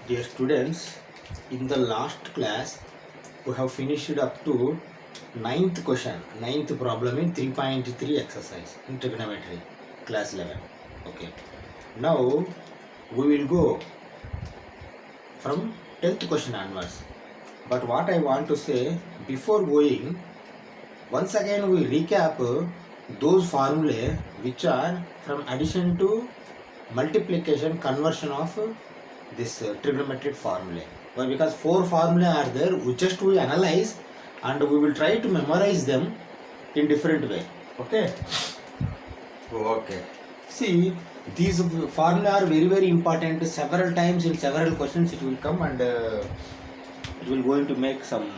Dear students, in the last class we have finished up to ninth question, ninth problem in 3.3 exercise in trigonometry, class 11. Okay. Now we will go from 10th question onwards. But what I want to say before going, once again we recap those formulae which are from addition to multiplication conversion of this trigonometric formulae. Why? Because four formulae are there, we analyze and we will try to memorize them in different way. Okay. See, these formulae are very important. Several times in several questions it will come and it will going to make some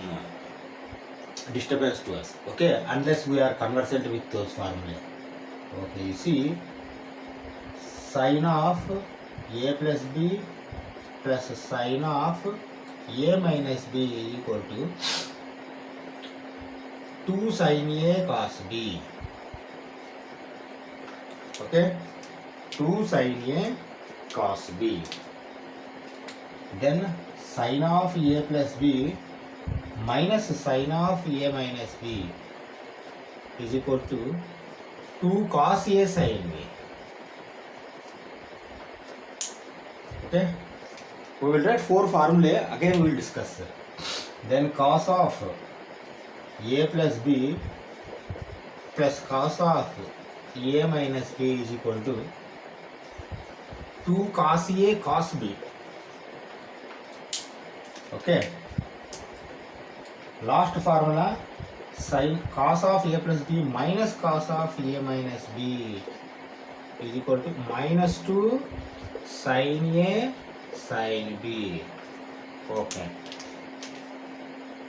disturbance to us. Okay, unless we are conversant with those formulae. Okay, you see, sine of a plus b plus sine of a minus b is equal to 2 sin a cos b. Okay, 2 sin a cos b. Then sine of a plus b minus sine of a minus b is equal to 2 cos a sin b. Okay, we will write four formulae, again we will discuss. Then cos of a plus b plus cos of a minus b is equal to 2 cos a cos b. Okay, last formula, sin cos of a plus b minus cos of a minus b is equal to minus 2 sin a sin b. Okay,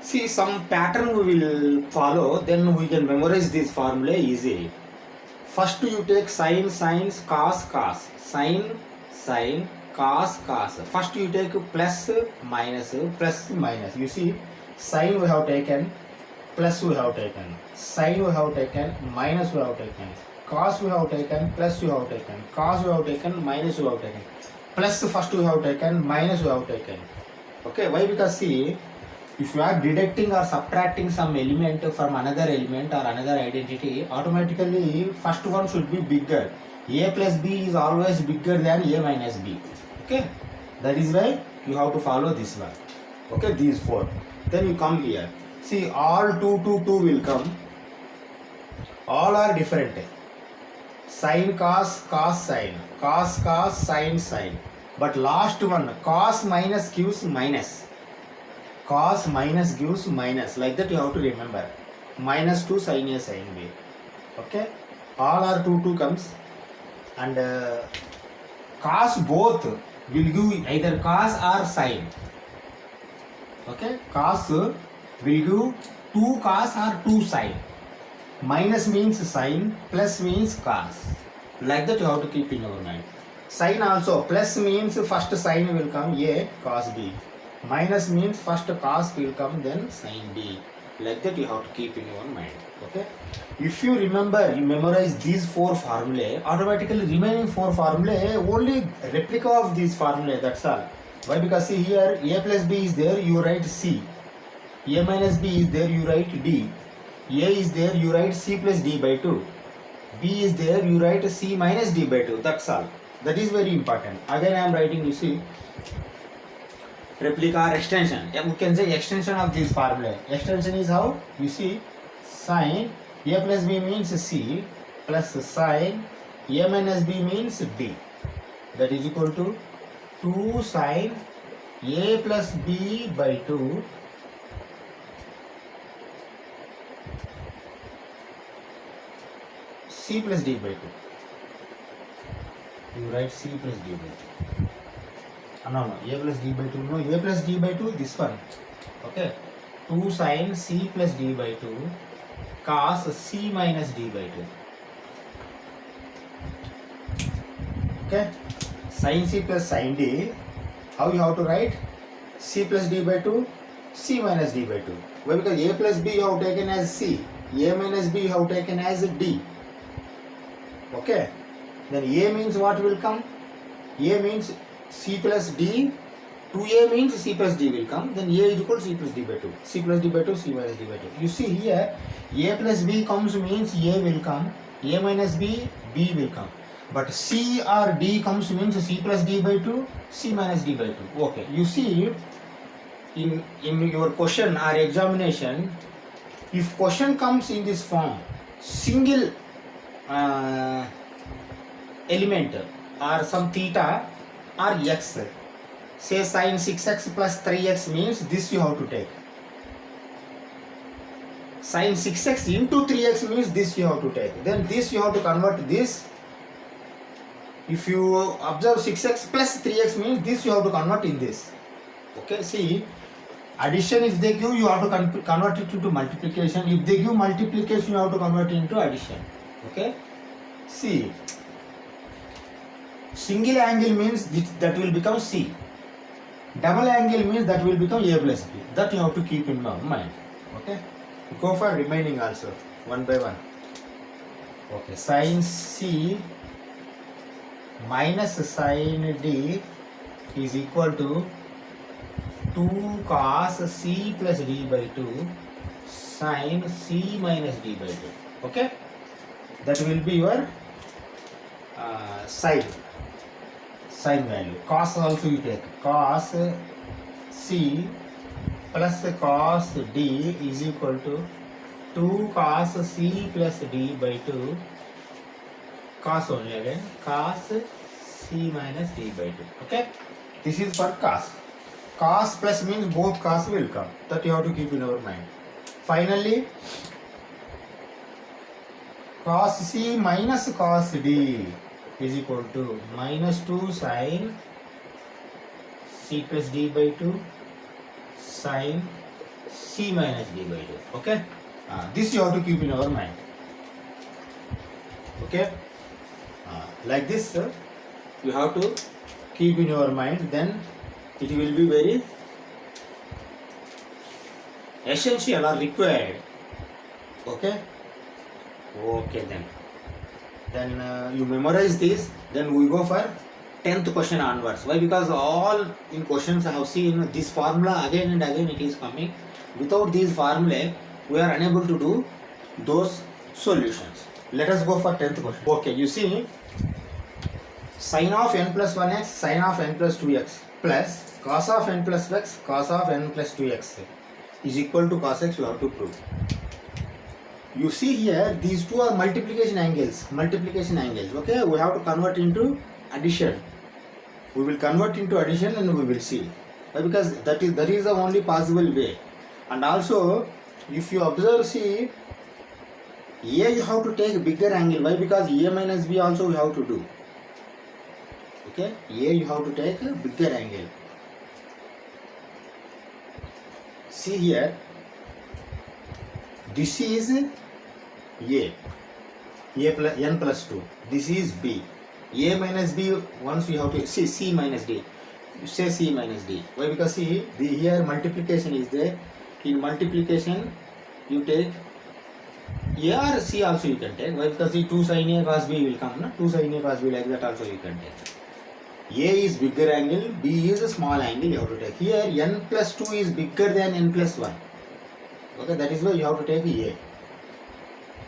see, some pattern we will follow, then we can memorize this formula easily. First you take sin, sines, cos, cos, sin, sin, cos, cos. First you take plus, minus, plus, minus. You see, sin we have taken, plus we have taken, sin we have taken, minus we have taken, cos we have taken, plus we have taken, cos we have taken, minus we have taken, plus first we have taken, minus we have taken. Okay, why? Because see, if you are deducting or subtracting some element from another element or another identity, automatically first one should be bigger. A plus b is always bigger than a minus b. Okay, that is why you have to follow this one. Okay, these four. Then you come here. See, all 2 will come. All are different. Sin, cos, cos, sin, cos, cos, sin, sin. But last one, cos minus gives minus. Cos minus gives minus. Like that you have to remember. Minus 2 sin a sin b. Okay, all are 2 comes, and cos both will give either cos or sin. Okay, cos will give 2 cos or 2 sin. Minus means sin, plus means cos. Like that you have to keep in your mind. Sin also, plus means first sin will come a cos b. Minus means first cos will come, then sin b. Like that you have to keep in your mind. Okay, if you remember, you memorize these four formulae, automatically remaining four formulae only replica of these formulae, that's all. Why? Because see here, a plus b is there, you write c. A minus b is there, you write d. A is there, you write c plus d by 2. B is there, you write c minus d by 2. That's all. That is very important. Again I am writing, you see, replica or extension. We can say extension of this formula. Extension is how? You see, sin a plus b means c plus sin a minus b means d. That is equal to 2 sin a plus b by 2 c plus d by 2. You write c plus d by 2. No, a plus d by 2. No, a plus d by 2, this one. Okay, 2 sin c plus d by 2 cos c minus d by 2. Okay, sin c plus sin d. How you have to write? C plus d by 2, c minus d by 2. Why? Because a plus b you have taken as c, a minus b you have taken as d. Okay, then a means what will come? A means c plus d 2a means c plus d will come, then a is equal to c plus d by 2. C plus d by 2, c minus d by 2. You see here, a plus b comes means a will come, a minus b, b will come. But c or d comes means c plus d by 2, c minus d by 2. Okay, you see, in your question or examination, if question comes in this form, single element or some theta or x, say sin 6x plus 3x means this you have to take. Sin 6x into 3x means this you have to take. Then this you have to convert this. If you observe 6x plus 3x means this you have to convert in this. Okay, see, addition if they give, you have to convert it into multiplication. If they give multiplication, you have to convert it into addition. Okay, see, single angle means that will become C. Double angle means that will become A plus B. That you have to keep in mind. Okay, go for remaining also, one by one. Okay, sin C minus sin D is equal to 2 cos C plus D by 2 sin C minus D by 2. Okay, that will be your sine value. Cos also you take. Cos C plus cos D is equal to 2 cos C plus D by 2 cos only again, cos C minus D by 2. Okay, this is for cos. Cos plus means both cos will come. That you have to keep in our mind. Finally, cos C minus cos D is equal to minus 2 sin C plus D by 2 sin C minus D by 2. Okay, this you have to keep in our mind. Okay, like this you have to keep in your mind, then it will be very essential or required. Okay, then you memorize this, then we go for 10th question onwards. Why? Because all in questions I have seen this formula again and again it is coming. Without these formulae we are unable to do those solutions. Let us go for 10th question. Okay, you see, sin of n plus 1x sin of n plus 2x plus cos of n plus x cos of n plus 2x is equal to cos x, you have to prove. You see here, these two are multiplication angles. Okay, we have to convert into addition. We will convert into addition and we will see. Why? Because that is the only possible way. And also, if you observe, see, A you have to take bigger angle. Why? Because A minus B also we have to do. Okay, A you have to take a bigger angle. See here, this is A plus n plus 2. This is B. A minus B, once you have to see C minus D. You say C minus D. Why? Because see, here multiplication is there. In multiplication, you take A or C also you can take. Why? Because 2 sin A cos B will come. No? 2 sin A cos B, like that also you can take. A is bigger angle, B is a small angle you have to take. Here n plus 2 is bigger than n plus 1. Okay, that is why you have to take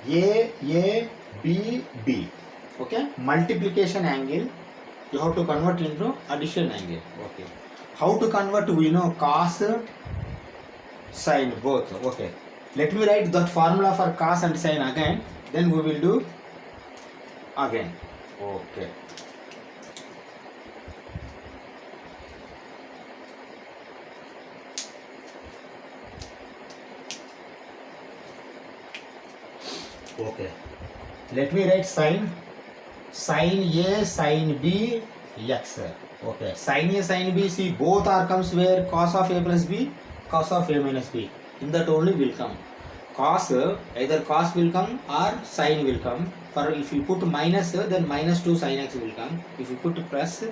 A, B, B. Okay, multiplication angle you have to convert into addition angle. Okay, how to convert? We know cos, sin both. Okay, let me write that formula for cos and sin again, then we will do again. Okay, okay, let me write sin A sin B x. Okay, sin A sin B, see, both are comes where cos of A plus B, cos of A minus B, in that only will come. Cos, either cos will come or sin will come. For if you put minus, then minus 2 sin x will come. If you put plus,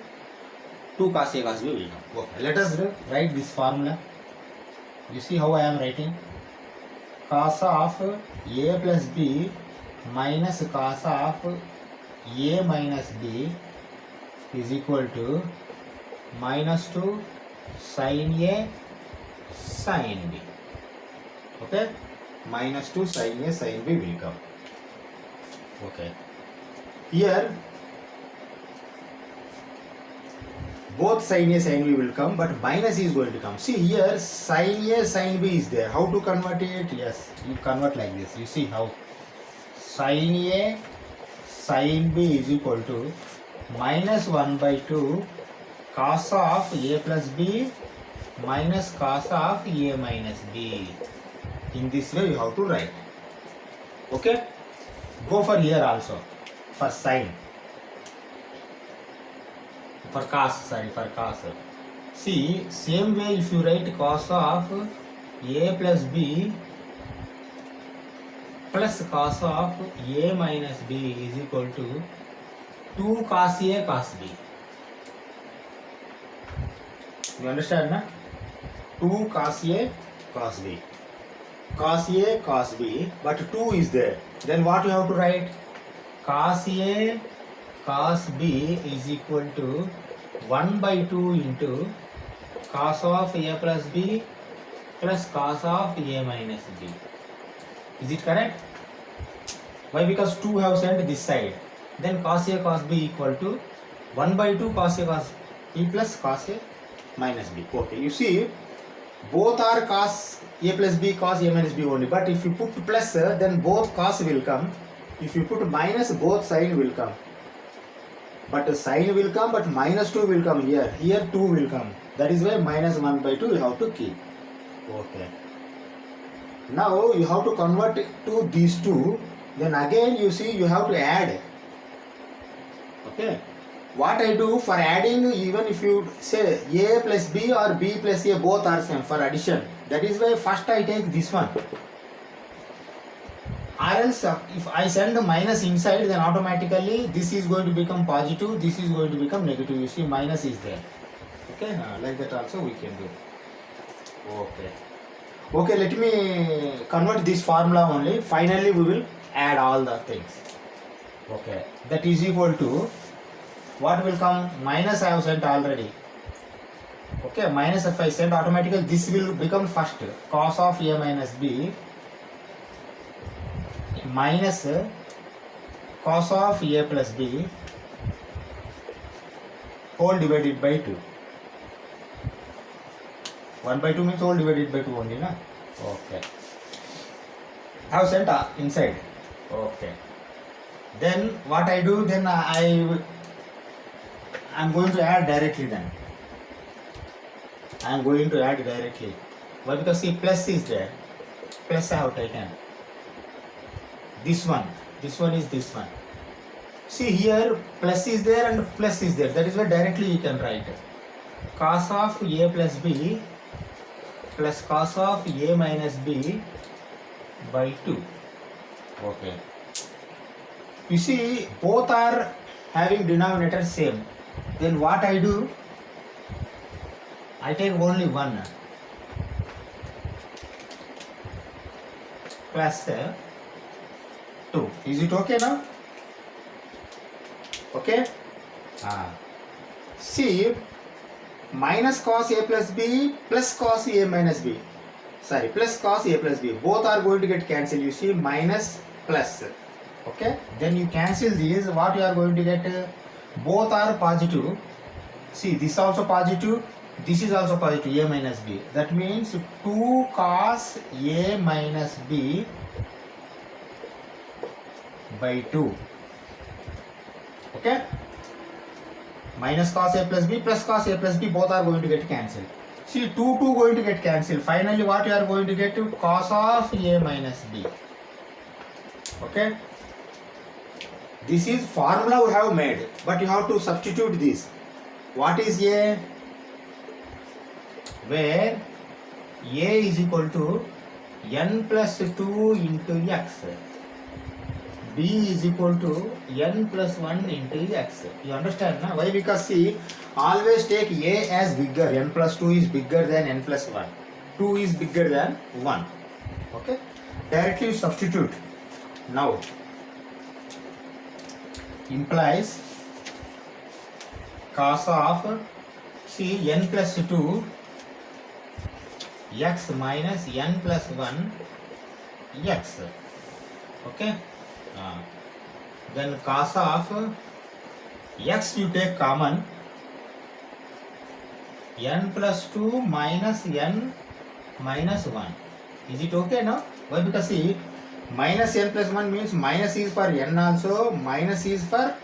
2 cos A cos B will come. Okay, let us write this formula. You see how I am writing? Cos of A plus B minus cos of A minus B is equal to minus 2 sin A, sin B. Okay, minus 2 sin A, sin B will come. Okay, here both sin A, sin B will come, but minus is going to come. See here, sin A, sin B is there. How to convert it? Yes, you convert like this. You see how sin A, sin B is equal to minus 1 by 2 cos of A plus B minus cos of A minus B. In this way you have to write. Okay, go for here also, for sin, for cos, for cos. See, same way if you write cos of A plus B plus cos of A minus B is equal to 2 cos A cos B. You understand, na? 2 cos A cos B. Cos A cos B, but 2 is there. Then what you have to write? Cos A cos B is equal to 1 by 2 into cos of A plus B plus cos of A minus B. Is it correct? Why? Because 2 have sent this side. Then cos A cos B equal to 1 by 2 cos A cos B plus cos A minus B. Okay, you see, both are cos A plus B, cos A minus B only. But if you put plus, then both cos will come. If you put minus, both sin will come. But sin will come, but minus 2 will come here. Here 2 will come. That is why minus 1 by 2 you have to keep. Okay. Now you have to convert to these two. Then again you see you have to add. Okay. What I do for adding, even if you say A plus B or B plus A both are same for addition. That is why first I take this one. Or else if I send the minus inside, then automatically this is going to become positive, this is going to become negative. You see, minus is there. Okay, like that also we can do. Okay. Okay, let me convert this formula only. Finally we will add all the things. Okay, that is equal to, what will come? Minus I have sent already. Okay, minus if I send, automatically this will become first. Cos of A minus B minus cos of A plus B whole divided by 2. 1 by 2 means whole divided by 2 only, na? Okay. I have sent inside. Okay. Then what I do? Then I am going to add directly then. I am going to add directly. Why? Because see, plus is there. Plus I have taken. This one is this one. See here, plus is there and plus is there. That is why directly you can write cos of A plus B plus cos of A minus B by 2. Okay. You see, both are having denominator same. Then what I do? I take only one plus 2. Is it okay now? Okay. See, minus cos A plus B plus cos A minus B. Sorry, plus cos A plus B. Both are going to get cancelled. You see, minus plus. Okay. Then you cancel these. What you are going to get? Both are positive. See, this also positive. This is also positive. A minus B. That means 2 cos A minus B by 2. Okay. Minus cos A plus B plus cos A plus B both are going to get cancelled. See, 2 going to get cancelled. Finally what you are going to get? Cos of A minus B. Okay. This is formula we have made, but you have to substitute this. What is A? Where A is equal to n plus 2 into x. B is equal to n plus 1 into x. You understand, na? Why? Because see, always take A as bigger. N plus 2 is bigger than n plus 1. 2 is bigger than 1. Okay. Directly substitute. Now, implies cos of, see, n plus 2 x minus n plus 1 x. Okay. Then cos of x you take common, n plus 2 minus n minus 1. Is it okay now? Why? Because see, minus n plus 1 means minus is for n also, minus is for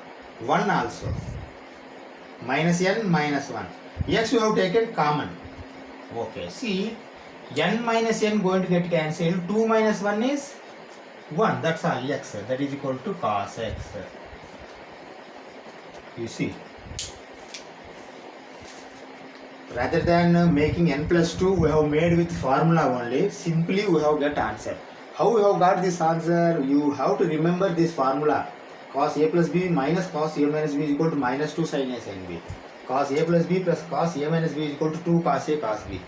1 also. Minus n minus 1. X you have taken common. Okay. See, n minus n going to get cancelled. 2 minus 1 is 1. That's all. X. That is equal to cos x. You see. Rather than making n plus 2, we have made with formula only. Simply we have got answer. How we have got this answer? You have to remember this formula. Cos a plus b minus cos a minus b is equal to minus 2 sin a sin b. Cos a plus b plus cos a minus b is equal to 2 cos a cos b.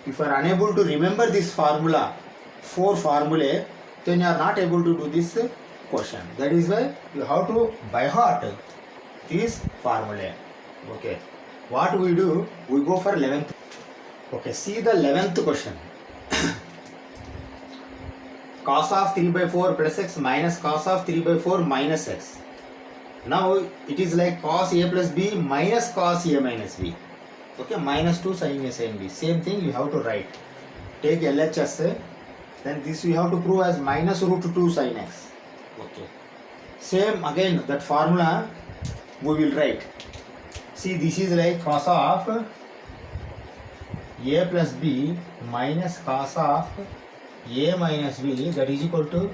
If you are unable to remember this formula, 4 formulae, then you are not able to do this question. That is why you have to by heart these formulae. Okay. What we do? We go for 11th. Okay. See the 11th question. Cos of 3 by 4 plus x minus cos of 3 by 4 minus x. Now it is like cos a plus b minus cos a minus b. Okay, minus 2 sin a sin b. Same thing you have to write. Take LHS. Then this we have to prove as minus root 2 sin x. Okay. Same again that formula we will write. See, this is like cos of a plus b minus cos of a minus b, that is equal to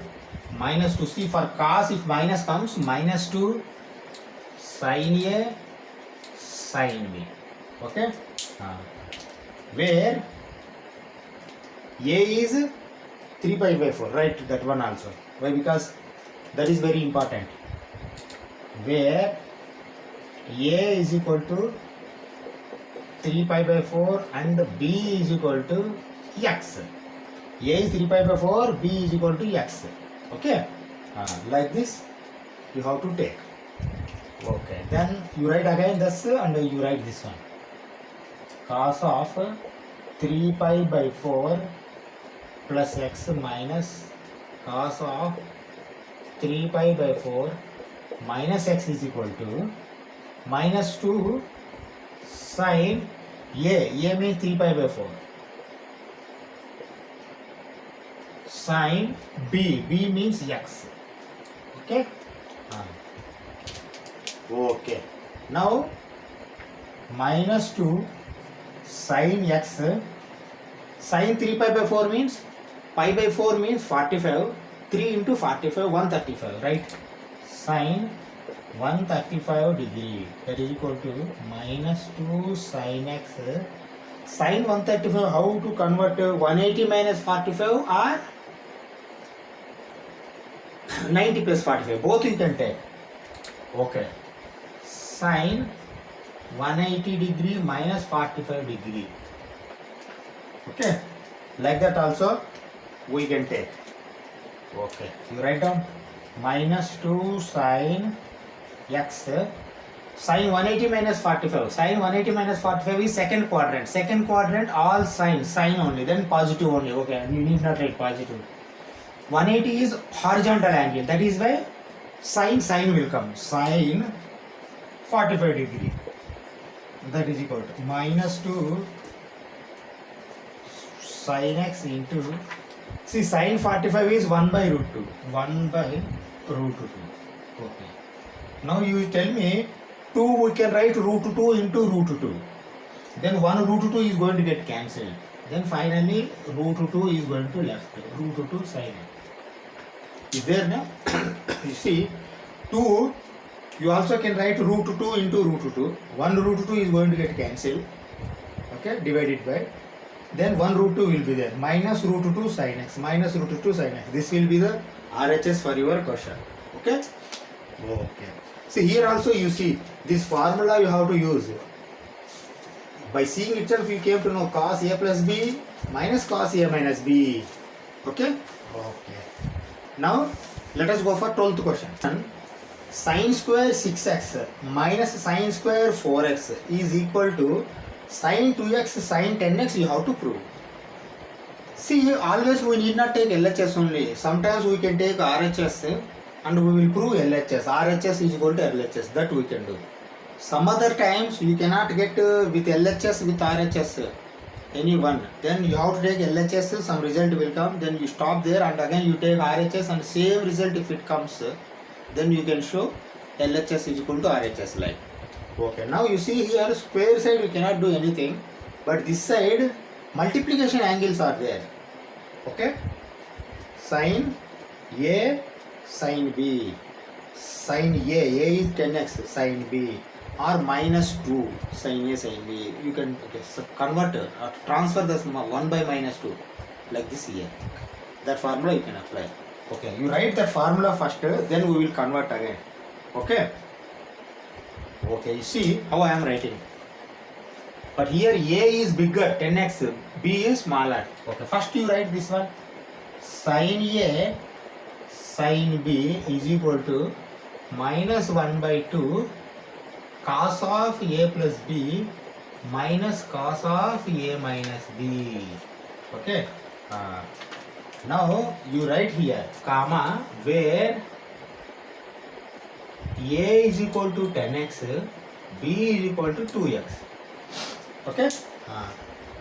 minus 2. See, for cos if minus comes, minus 2 sin a sin b. Okay. Where a is 3 pi by 4. Write that one also. Why? Because that is very important. Where a is equal to 3 pi by 4 and b is equal to x. A is 3 pi by 4, b is equal to x. Okay. Like this you have to take. Okay. Then you write again this and you write this one. Cos of 3 pi by 4 plus x minus cos of 3 pi by 4 minus x is equal to minus 2 sin a means 3 pi by 4 sin b means x. Okay. Okay. Now minus 2 sin x, sin 3 pi by 4 means pi by 4 means 45, 3 into 45 135, right? Sin 135 degree, that is equal to minus 2 sin x. Sin 135, how to convert 180 minus 45 or 90 plus 45, both you can take. Okay. Sin 180 degree minus 45 degree. Okay. Like that also we can take. Okay. You write down minus 2 sin x. Sin 180 minus 45. Sin 180 minus 45 is second quadrant. Second quadrant all sin only, then positive only. Okay. You need not write positive. 180 is horizontal angle. That is why sin will come. Sin 45 degree. That is equal to minus 2 sin x into, see, sin 45 is 1 by root 2. 1 by root 2. Okay. Now you tell me 2 we can write root 2 into root 2. Then 1 root 2 is going to get cancelled. Then finally root 2 is going to left. Root 2 sin x. Is there now? You see, 2 you also can write root 2 into root 2. 1 root 2 is going to get cancelled. Okay, divided by. Then 1 root 2 will be there. Minus root 2 sin x. Minus root 2 sin x. This will be the RHS for your question. Okay? Okay. See, here also you see this formula you have to use. By seeing itself you came to know cos a plus b minus cos a minus b. Okay? Okay. Now let us go for 12th question. Sin square 6x minus sin square 4x is equal to sin 2x sin 10x. You have to prove. See, always we need not take LHS only. Sometimes we can take RHS and we will prove LHS. RHS is equal to LHS. That we can do. Some other times you cannot get with LHS with RHS any one. Then you have to take LHS, some result will come. Then you stop there and again you take RHS and same result if it comes. Then you can show LHS is equal to RHS like. Okay, now you see here square side we cannot do anything. But this side multiplication angles are there. Okay, sin A, sin B, sin A is 10x, sin B, or minus 2 sin A, sin B. You can convert transfer this 1 by minus 2 like this here. That formula you can apply. Okay, you write that formula first, then we will convert again. Okay, okay, you see how I am writing. But here A is bigger, 10x, B is smaller. Okay, first you write this one. Sin A, sin B is equal to minus 1 by 2 cos of A plus B minus cos of A minus B. Okay. Now you write here, comma, where A is equal to 10x, B is equal to 2x. Okay,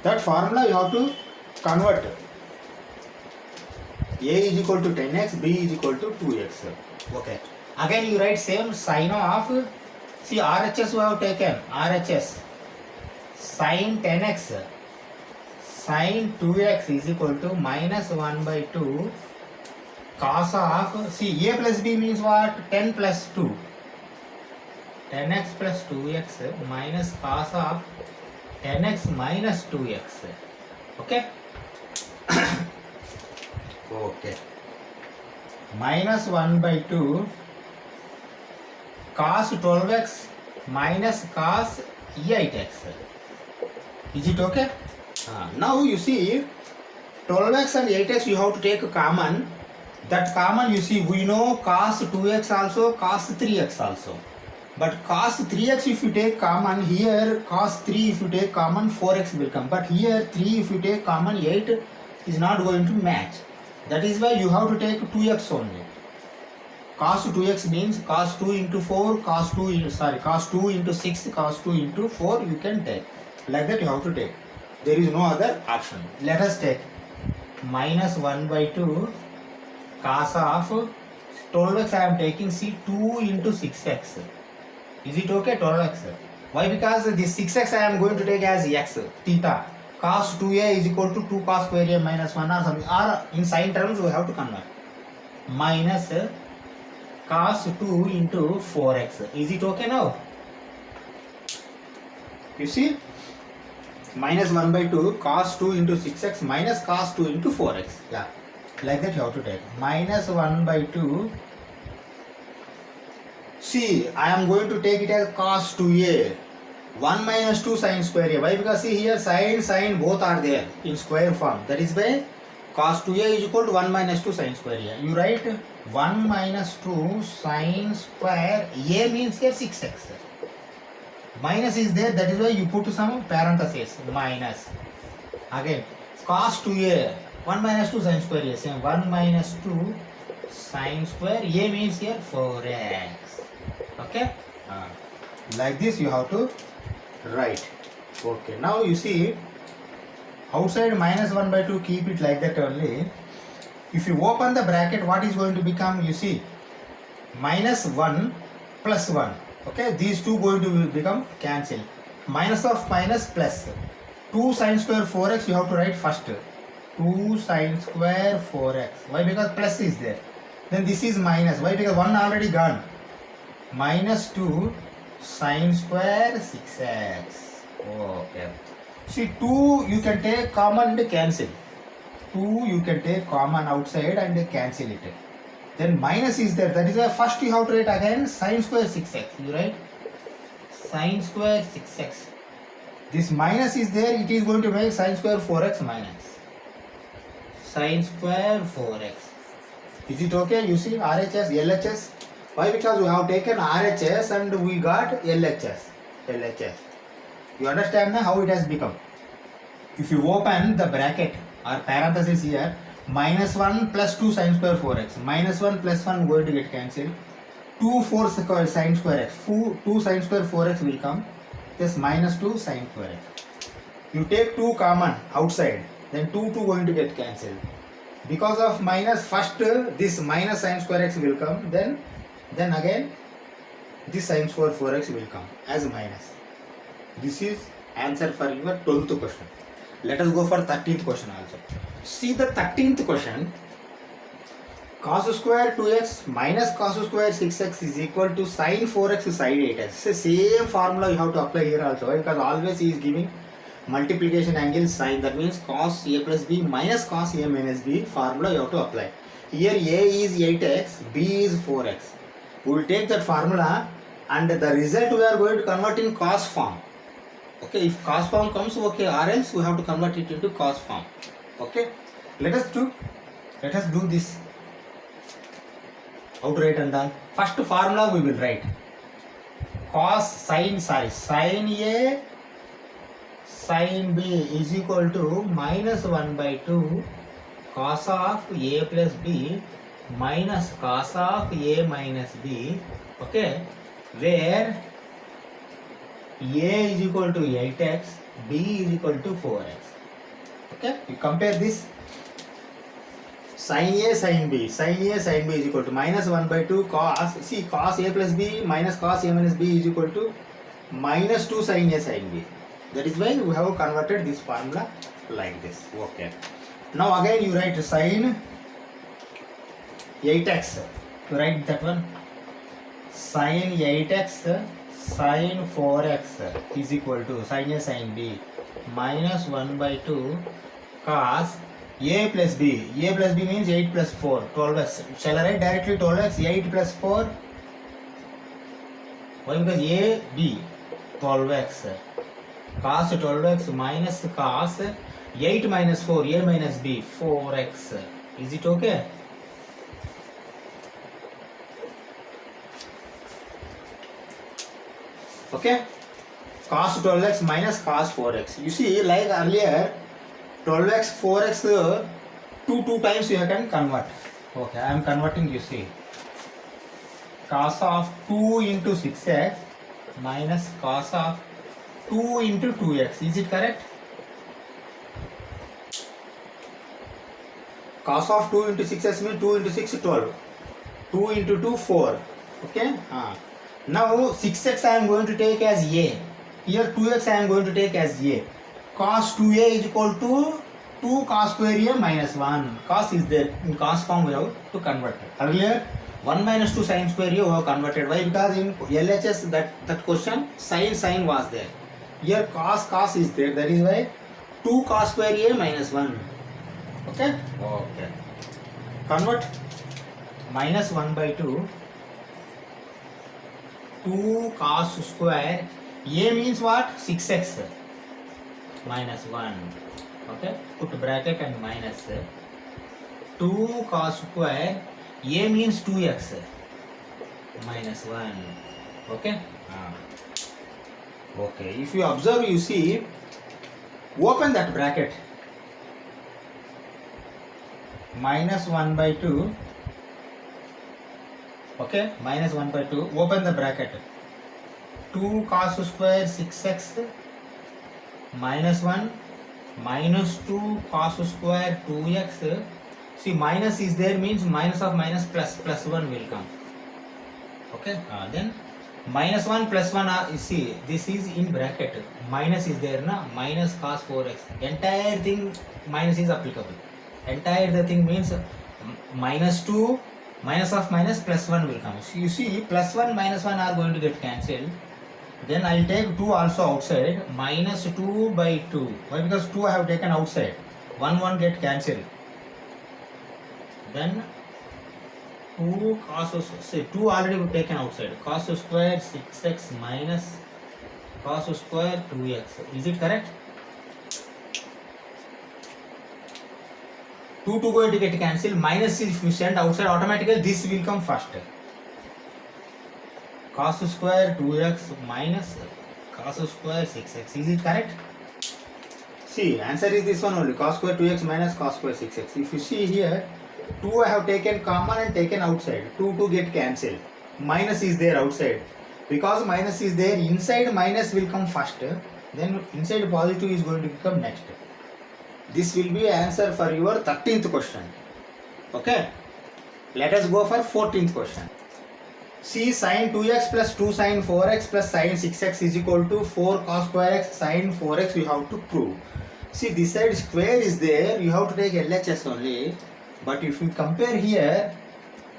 that formula you have to convert. A is equal to 10x, B is equal to 2x. Okay, again you write same sin of, see RHS we have taken, RHS, sin 10x, sin 2x is equal to minus 1 by 2 cos of, see A plus B means what, 10 plus 2, 10x plus 2x minus cos of 10x minus 2x. Okay. Okay. Minus 1 by 2 cos 12x minus cos 8x. Is it okay? Now you see 12x and 8x you have to take common. That common you see, we know cos 2x also, cos 3x also. But cos 3x if you take common, here cos 3 if you take common, 4x will come. But here 3 if you take common, 8 is not going to match. That is why you have to take 2x only. Cos 2x means cos 2 into 4, cos 2 into 6, cos 2 into 4 you can take. Like that you have to take. There is no other option. Let us take minus 1 by 2 cos of 12x I am taking, see 2 into 6x. Is it okay? 12x. Why? Because this 6x I am going to take as x, theta. Cos 2a is equal to 2 cos square a minus 1 or something. Or in sin terms we have to convert. Minus cos 2 into 4x. Is it okay now? You see? Minus 1 by 2 cos 2 into 6x minus cos 2 into 4x. Yeah. Like that you have to take. Minus 1 by 2. See, I am going to take it as cos 2a. 1 minus 2 sin square a. Why? Because see here sin both are there in square form. That is why cos 2a is equal to 1 minus 2 sin square a. You write 1 minus 2 sin square a means here 6x. Minus is there, that is why you put some parenthesis. Minus. Again, cos 2a. 1 minus 2 sin square a. Same 1 minus 2 sin square a means here 4x. Okay, like this you have to write. Okay, now you see outside minus 1 by 2, keep it like that only. If you open the bracket, what is going to become? You see minus 1 plus 1. Okay, these two going to become cancel. Minus of minus plus. 2 sin square 4x you have to write first. 2 sin square 4x. Why? Because plus is there. Then this is minus. Why? Because 1 already gone. Minus 2 sin square 6x. Okay. See 2 you can take common and cancel. 2 you can take common outside and cancel it. Then minus is there. That is why first you have to write again sin square 6x. You write sin square 6x. This minus is there. It is going to make sin square 4x minus. Sin square 4x. Is it okay? You see RHS, LHS. Why? Because we have taken RHS and we got LHS. LHS. You understand now how it has become? If you open the bracket or parenthesis here, minus 1 plus 2 sin square 4x. Minus 1 plus 1 going to get cancelled. 2 4 square sin square x. 2 sin square 4x will come. This minus 2 sin square x. You take 2 common outside, then 2 going to get cancelled. Because of minus, first this minus sin square x will come, then again this sin square 4x will come as minus. This is answer for your 12th question. Let us go for 13th question also. See the 13th question. Cos square 2x minus cos square 6x is equal to sin 4x sine 8x. So same formula you have to apply here also, because always he is giving multiplication angle sine. That means cos a plus b minus cos a minus b formula you have to apply. Here a is 8x, b is 4x. We will take that formula and the result we are going to convert in cos form. Okay, if cos form comes, okay, or else we have to convert it into cos form. Okay, let us do this. How to write and all? First formula we will write. Sin A sin B is equal to minus 1 by 2 cos of A plus B minus cos of A minus B. Okay, where A is equal to 8x, B is equal to 4x. Okay, you compare this. Sin A sin B is equal to minus 1 by 2 cos, see, cos A plus B minus cos A minus B is equal to minus 2 sin A sin B. That is why we have converted this formula like this. Okay. Now again you write sin 8x. You write that one. Sin 8x sin 4x is equal to sin A sin B minus 1 by 2 cos A plus B. A plus B means 8 plus 4, 12x. Shall I write directly 12x? 8 plus 4. Why? Because A, B, 12x. Cos 12x minus cos 8 minus 4, A minus B, 4x. Is it okay? Okay? Cos 12x minus cos 4x. You see, like earlier, 12x, 4x, 2 times you can convert. Okay, I am converting, you see. Cos of 2 into 6x minus cos of 2 into 2x. Is it correct? Cos of 2 into 6x means 2 into 6, 12. 2 into 2, 4. Okay? Now 6x I am going to take as A. Here 2x I am going to take as A. Cos 2a is equal to 2 cos square a minus 1. Cos is there. In cos form we have to convert. Earlier 1 minus 2 sin square a we have converted. Why? Because in LHS that question sin was there. Here cos is there. That is why 2 cos square a minus 1. Okay? Okay. Convert minus 1 by 2. 2 cos square a means what? 6x minus 1. Okay, put bracket and minus 2 cos square a means 2x minus 1. Okay. Okay, if you observe, you see, open that bracket. Minus 1 by 2. Okay, minus 1 by 2. Open the bracket. 2 cos square 6x minus 1 minus 2 cos square 2x. See, minus is there means minus of minus plus 1 will come. Okay, then minus 1 plus 1 you see, this is in bracket. Minus is there na, minus cos 4x. Entire thing minus is applicable. Entire the thing means minus 2 minus of minus plus 1 will come. So you see, plus 1 minus 1 are going to get cancelled. Then I will take 2 also outside. Minus 2 by 2. Why? Because 2 I have taken outside. 1 get cancelled. Then 2 cos, say 2 already taken outside. Cos square 6x minus cos square 2x. Is it correct? 2 going to get cancelled. Minus if you send outside, automatically this will come first. Cos square 2x minus cos square 6x. Is it correct? See, answer is this one only, cos square 2x minus cos square 6x. If you see here, 2 I have taken common and taken outside. 2 get cancelled. Minus is there outside. Because minus is there, inside minus will come first. Then inside positive is going to become next. This will be answer for your 13th question. Okay. Let us go for 14th question. See, sin 2x plus 2 sin 4x plus sin 6x is equal to 4 cos square x sin 4x we have to prove. See, this side square is there, you have to take LHS only. But if you compare here,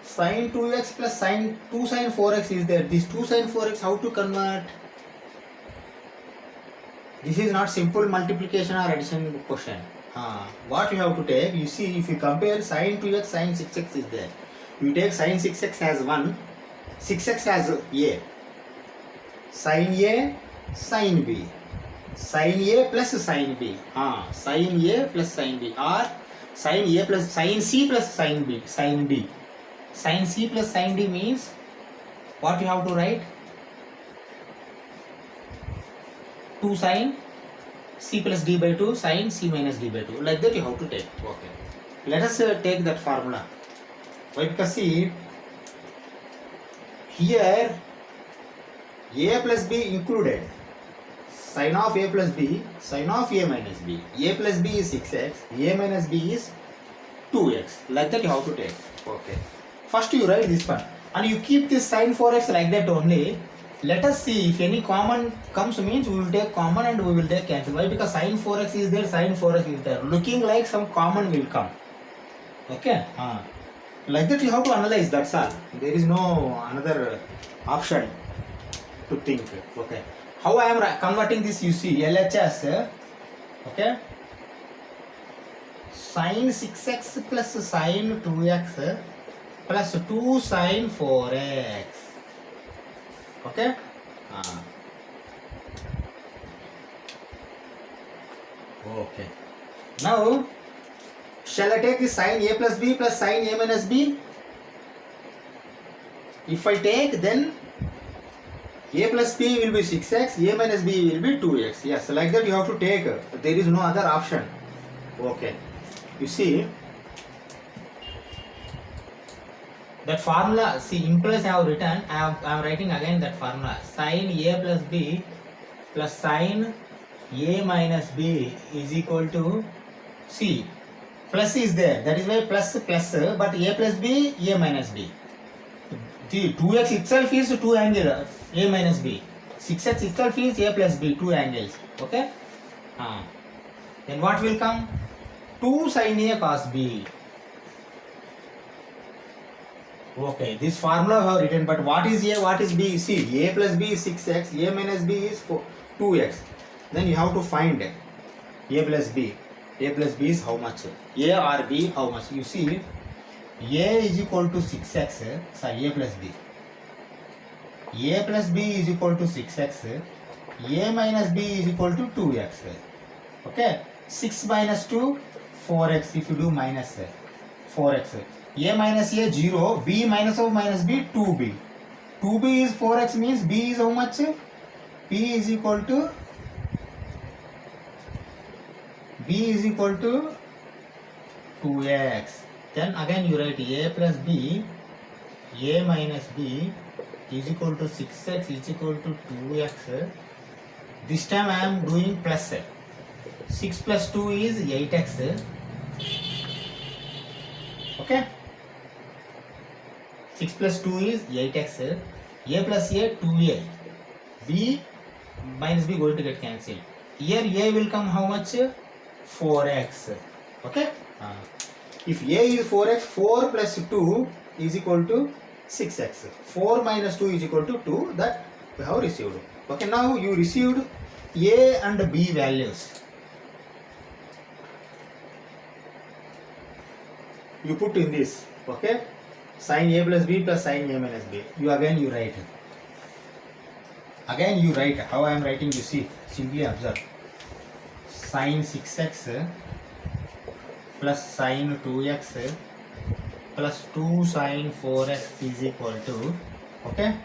sin 2x plus sin 2 sin 4x is there. This 2 sin 4x how to convert? This is not simple multiplication or addition question. What you have to take, you see, if you compare sin 2x sin 6x is there. You take sin 6x as 1, 6x as a, sin a, sin b, sin a plus sin b, sin a plus sin b, or sin a plus sin c plus sin b, sin d. Sin c plus sin d means what you have to write? 2 sin c plus d by 2 sin c minus d by 2. Like that you have to take. Okay. Let us take that formula. Why? Because see, here a plus b included. Sin of a plus b, sin of a minus b. A plus b is 6x, a minus b is 2x. Like that you have to take. Okay. First you write this one and you keep this sin 4x like that only. Let us see if any common comes means we will take common and we will take cancel. Why? Because sin 4x is there, sin 4x is there. Looking like some common will come. Okay. Like that you have to analyze, that's all. There is no another option to think. Okay. How I am converting this, you see, LHS. Okay. Sin 6x plus sin 2x plus 2 sin 4x. Okay. Okay. Now, shall I take this sin a plus b plus sin a minus b? If I take, then a plus b will be 6x, a minus b will be 2x. Yes, like that you have to take. There is no other option. Okay. You see, that formula, see, in place I have written, I am writing again that formula. Sin a plus b plus sin a minus b is equal to, see, plus is there, that is why plus plus, but a plus b, a minus b. The 2x itself is 2 angles, a minus b. 6x itself is a plus b, 2 angles. Okay. Then what will come? 2 sin a cos b. Okay, this formula I have written, but what is a, what is b? See, a plus b is 6x, a minus b is 2x. Then you have to find a plus b. A plus b is how much? A or b, how much? You see, a is equal to 6x, sorry, a plus b. A plus b is equal to 6x, a minus b is equal to 2x. Okay, 6 minus 2, 4x, if you do minus 4x. A minus a 0, b minus of minus b 2b. 2b is 4x means b is how much? b is equal to 2x. Then again you write a plus b, a minus b is equal to 6x is equal to 2x. This time I am doing plus. 6 plus 2 is 8x. Okay. 6 plus 2 is 8x. A plus a 2a. B minus b going to get cancelled. Here a will come how much? 4x. Okay. If a is 4x, 4 plus 2 is equal to 6x. 4 minus 2 is equal to 2. That we have received. Okay. Now you received a and b values. You put in this. Okay. Sin a plus b plus sin a minus b. You write. Again you write. How I am writing, you see. Simply observe. Sin 6x plus sin 2x plus 2 sin 4x is equal to, okay,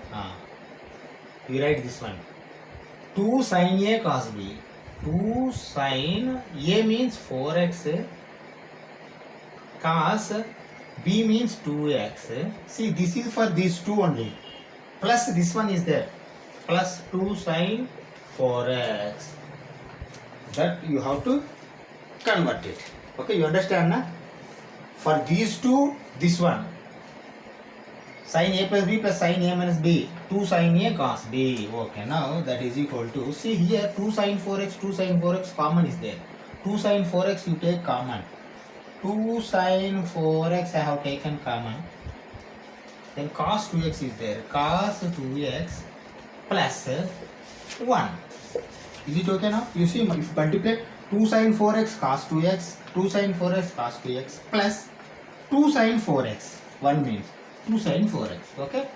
you write this one, 2 sin a cos b 2 sine A means 4x cos B means 2x. See, this is for these two only. Plus this one is there. Plus 2 sine 4x. That you have to convert it. Okay, you understand na? For these two, this one. Sin A plus B plus sin A minus B. 2 sin A cos B. Okay, now that is equal to, see here 2 sin 4x, 2 sin 4x common is there. 2 sin 4x you take common. 2 sin 4x I have taken common. Then cos 2x is there. Cos 2x plus 1. Is it okay now? You see, if you multiply 2 sin 4x cos 2x, 2 sin 4x cos 2x plus 2 sin 4x. 1 means 2 sin 4x. Okay?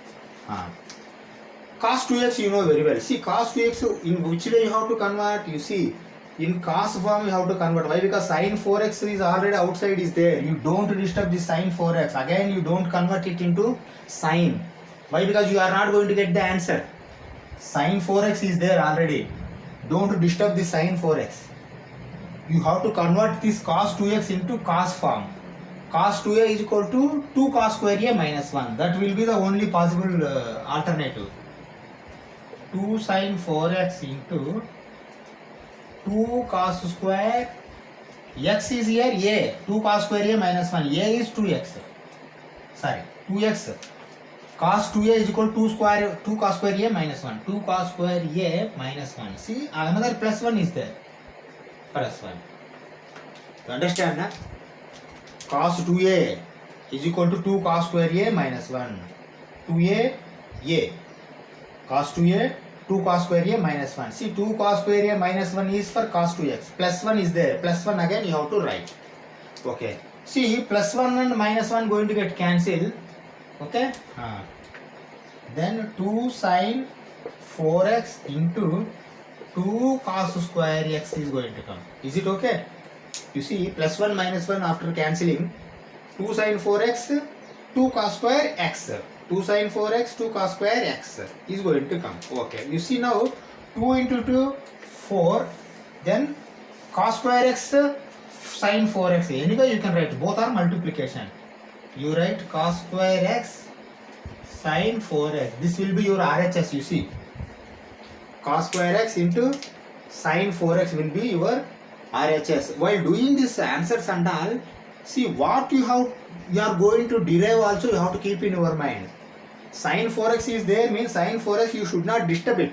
Cos 2x you know very well. See, cos 2x in which way you have to convert? You see, in cos form you have to convert. Why? Because sin 4x is already outside is there. You don't disturb the sin 4x. Again you don't convert it into sin. Why? Because you are not going to get the answer. Sin 4x is there already. Don't disturb the sin 4x. You have to convert this cos 2x into cos form. Cos 2a is equal to 2 cos square a minus 1. That will be the only possible alternative. 2 sin 4x into 2 cos square x is here a. 2 cos square a minus 1. A is 2x. Sorry, 2x. Cos 2a is equal to 2 cos square a minus 1. 2 cos square a minus 1. See, another plus 1 is there. Plus 1. You understand, na? Cos 2a is equal to 2 cos square a minus 1. 2a, a. Cos 2a, 2 cos square a minus 1. See, 2 cos square a minus 1 is for cos 2x. Plus 1 is there. Plus 1 again you have to write. Okay. See, plus 1 and minus 1 going to get cancelled. Okay. Then 2 sin 4x into 2 cos square x is going to come. Is it okay? You see, plus 1 minus 1 after cancelling, 2 sin 4x, 2 cos square x. 2 sin 4x, 2 cos square x is going to come. Okay. You see now, 2 into 2, 4. Then cos square x, sin 4x. Anyway, you can write. Both are multiplication. You write cos square x, sin 4x. This will be your RHS, you see. Cos square x into sin 4x will be your RHS. While doing this answers and all, see what you are going to derive also you have to keep in your mind. Sin 4x is there means sin 4x you should not disturb it.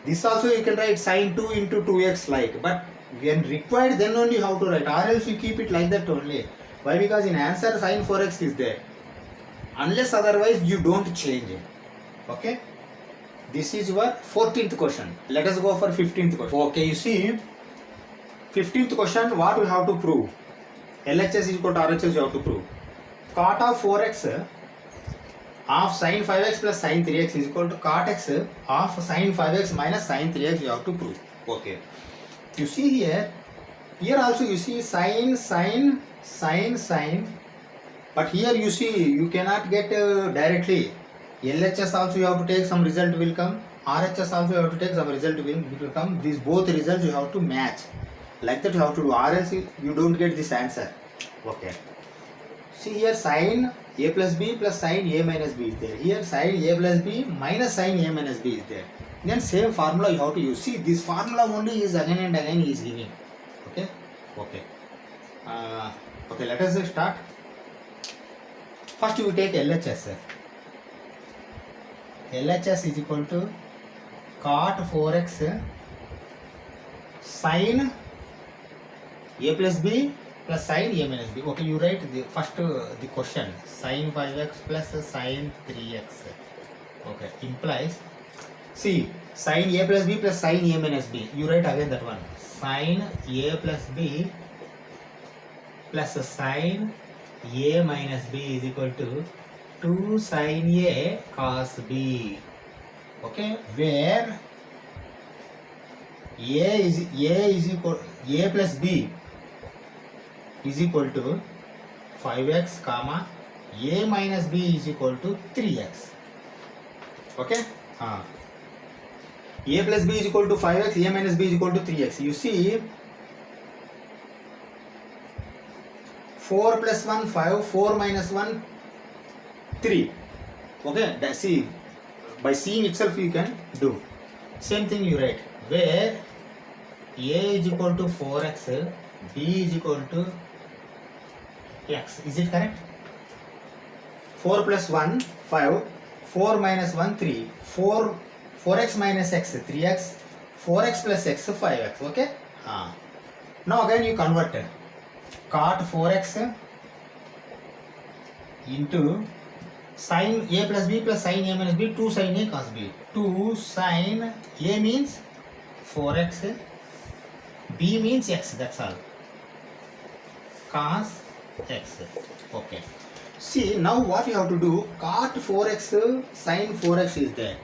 This also you can write sin 2 into 2x like, but when required then only you have to write, or else you keep it like that only. Why? Because in answer sin 4x is there. Unless otherwise you don't change it. Okay. This is your 14th question. Let us go for 15th question. Okay, you see, 15th question, what we have to prove? LHS is equal to RHS you have to prove. Cot of 4x of sin 5x plus sin 3x is equal to cot x of sin 5x minus sin 3x you have to prove. Okay. You see here also you see sin. But here you see you cannot get directly. LHS also you have to take some result will come. RHS also you have to take some result will come. These both results you have to match. Like that you have to do, or else you don't get this answer. Okay. See here sin a plus b plus sin a minus b is there. Here sin a plus b minus sin a minus b is there. Then same formula you have to use. See, this formula only is again and again he is giving. Okay. Okay. Okay. Let us start. First you take LHS. LHS is equal to cot 4x sin a plus b plus sin a minus b. Okay, you write the first the question sin 5x plus sin 3x. Okay, implies, see, sin a plus b plus sin a minus b. You write again that one. Sin a plus b plus sin a minus b is equal to 2 sin a cos b. Okay, where a plus b is equal to 5x comma a minus b is equal to 3x. Okay. A plus B is equal to 5x, A minus B is equal to 3x. You see, 4 plus 1, 5, 4 minus 1, 3. Okay, see, by seeing itself you can do. Same thing you write, where A is equal to 4x, B is equal to x. Is it correct? 4 plus 1, 5, 4 minus 1, 3, 4x minus x, 3x, 4x plus x, 5x. Okay? Now again you convert cot 4x into sin A plus B plus sin A minus B, 2 sin A cos B. 2 sin A means 4x, B means x, that's all. Cos x. Okay. See, now what you have to do, cot 4x, sin 4x is there.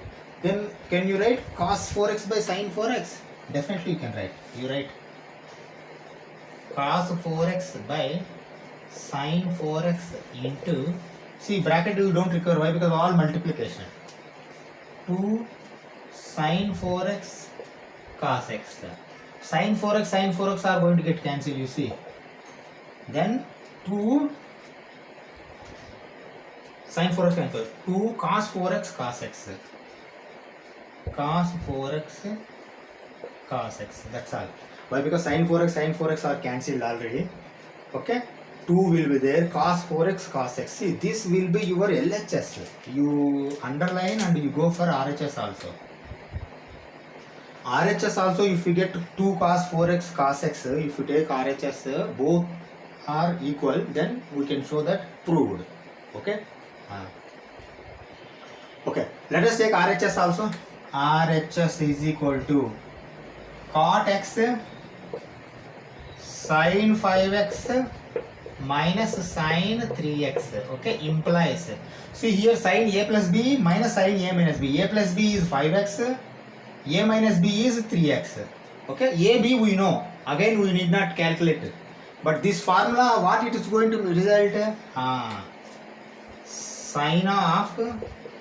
Then can you write cos 4x by sin 4x? Definitely you can write. You write cos 4x by sin 4x into, see, bracket you don't require. Why? Because all multiplication. 2 sin 4x cos x. Sin 4x are going to get cancelled, you see. Then 2 sin 4x cancel. 2 cos 4x cos x. Cos 4x cos x. That's all. Why? Because sin 4x are cancelled already. Okay. 2 will be there. Cos 4x cos x. See, this will be your LHS. You underline and you go for RHS also. RHS also, if you get 2 cos 4x cos x, if you take RHS, both are equal, then we can show that proved. Okay. Okay, let us take RHS also. RHS is equal to cot x sin 5x minus sin 3x. Okay, implies. See here, sin A plus B minus sin A minus B. A plus B is 5x, A minus B is 3x. Okay, A, B we know. Again we need not calculate. But this formula, what it is going to result? Sin of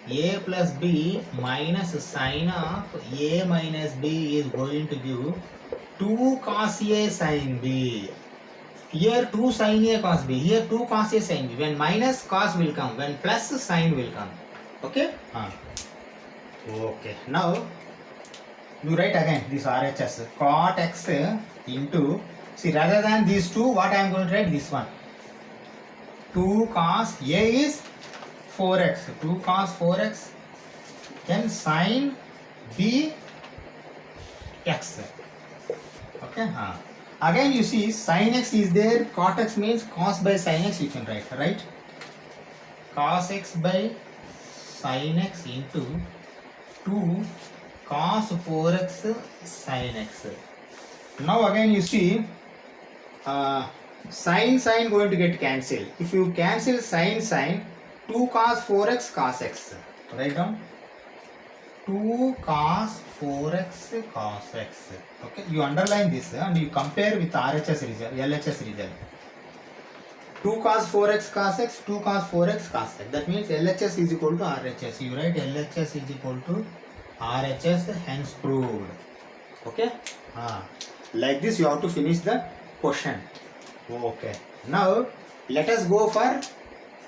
A plus B minus sin of A minus B is going to give 2 cos A sin B. Here 2 sin A cos B, here 2 cos A sin B. When minus, cos will come, when plus, sin will come. Okay? Okay. Now you write again this RHS, cot x into, see, rather than these two, what I am going to write? This one. 2 cos A is 4x, 2 cos 4x, then sin B x. Okay. Again you see, sin x is there, cot x means cos by sin x you can write, right? Cos x by sin x into 2 cos 4x sin x. Now again you see, sin going to get cancelled. If you cancel sin, 2 cos 4x cos x. Write down 2 cos 4x cos x. Okay, you underline this and you compare with RHS result, LHS result. 2 cos 4x cos x, 2 cos 4x cos x. That means LHS is equal to RHS. You write LHS is equal to RHS, hence proved. Okay. Like this you have to finish the question. Okay. Now let us go for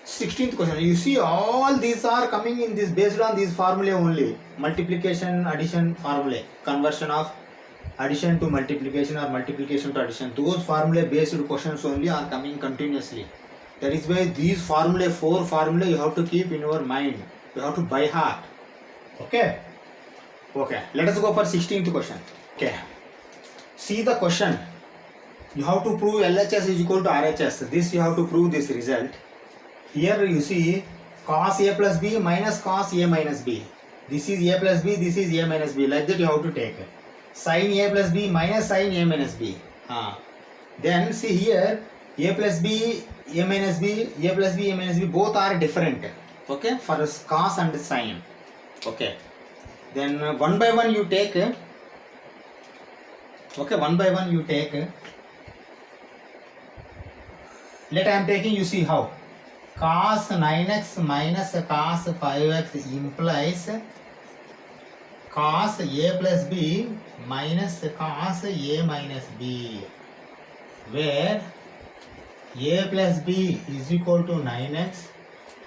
16th question. You see, all these are coming in this based on this formula only. Multiplication, addition formula, conversion of addition to multiplication or multiplication to addition. Those formula based questions only are coming continuously. That is why these formula, 4 formula you have to keep in your mind. You have to by heart. Okay. Okay. Let us go for 16th question. Okay. See the question. You have to prove LHS is equal to RHS. This you have to prove this result. Here you see cos A plus B minus cos A minus B. This is A plus B, this is A minus B. Like that you have to take. Sin A plus B minus sin A minus B. Then see here, A plus B, A minus B, A plus B, A minus B, both are different. Okay, for cos and sin. Okay. Then one by one you take. Okay, one by one you take. Let I am taking, you see how. Cos 9x minus cos 5x implies cos a plus b minus cos a minus b, where a plus b is equal to 9x,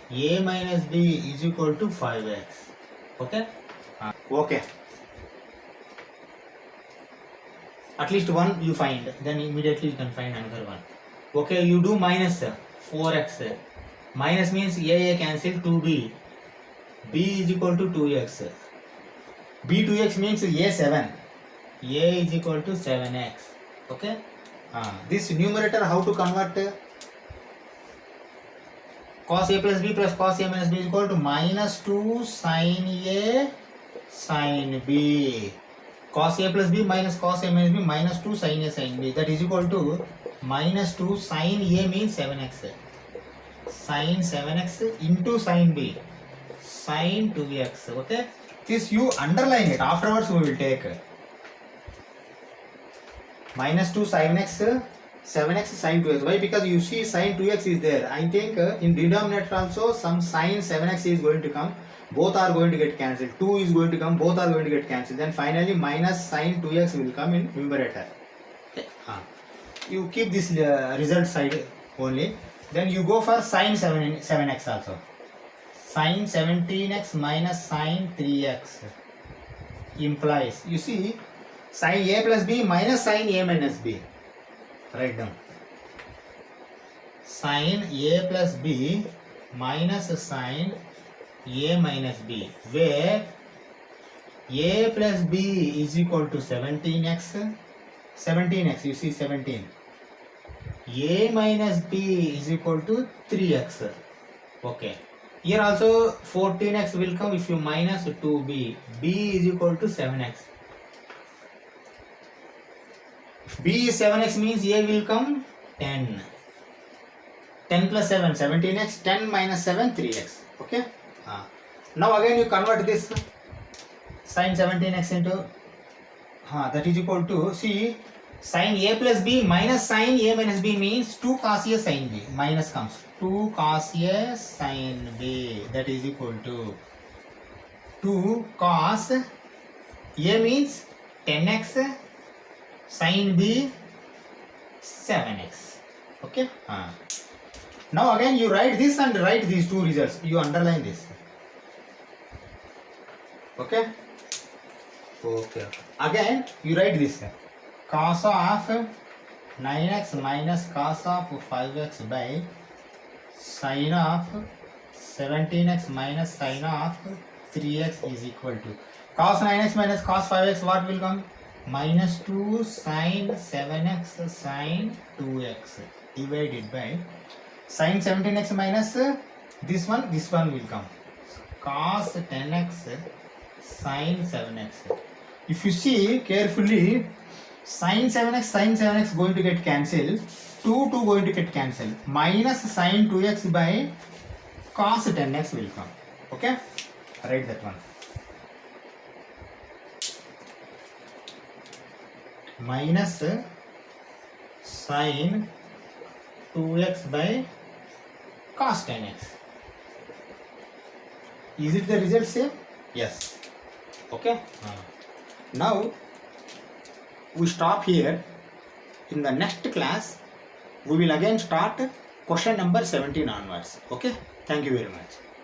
a minus b is equal to 5x. Okay? Okay. At least one you find, then immediately you can find another one. Okay, you do minus 4x. Minus means a cancel, 2b. b is equal to 2x. b 2x means a 7. a is equal to 7x. Okay? This numerator how to convert? Cos a plus b plus cos a minus b is equal to minus 2 sin a sin b. Cos a plus b minus cos a minus b minus 2 sin a sin b, that is equal to minus 2 sin a means 7x, sin 7x into sin b, sin 2x. Okay, this you underline it, afterwards we will take minus 2 sin x 7x sin 2x. Why? Because you see sin 2x is there. I think in denominator also some sin 7x is going to come. Both are going to get cancelled. 2 is going to come. Both are going to get cancelled. Then finally minus sin 2x will come in numerator. Okay. You keep this result side only. Then you go for sin 7x also. Sin 17x minus sin 3x implies, you see, sin a plus b minus sin a minus b. Write down. Sin a plus b minus sin a minus b, where a plus b is equal to 17x. 17x, you see 17. a minus b is equal to 3x. Okay. Here also 14x will come if you minus 2b. b is equal to 7x. B is 7x means a will come 10. 10 plus 7, 17x. 10 minus 7, 3x. Okay. Now again you convert this sin 17x into that is equal to, see, sin a plus b minus sin a minus b means 2 cos a sin b. Minus comes 2 cos a sin b, that is equal to 2 cos a means 10x, sin b 7x. Okay. Now again you write this and write these two results. You underline this. Okay. Okay. Again you write this. Cos of 9x minus cos of 5x by sin of 17x minus sin of 3x is equal to cos 9x minus cos 5x, what will come? Minus 2 sin 7x sin 2x divided by sin 17x minus this one will come cos 10x sin 7x. If you see carefully, sin 7x going to get cancelled, 2 going to get cancelled, minus sin 2x by cos 10x will come. Okay, write that one. Minus sin 2x by cos 10x. Is it the result same? Yes. Okay. Now we stop here. In the next class we will again start question number 17 onwards. Okay. Thank you very much.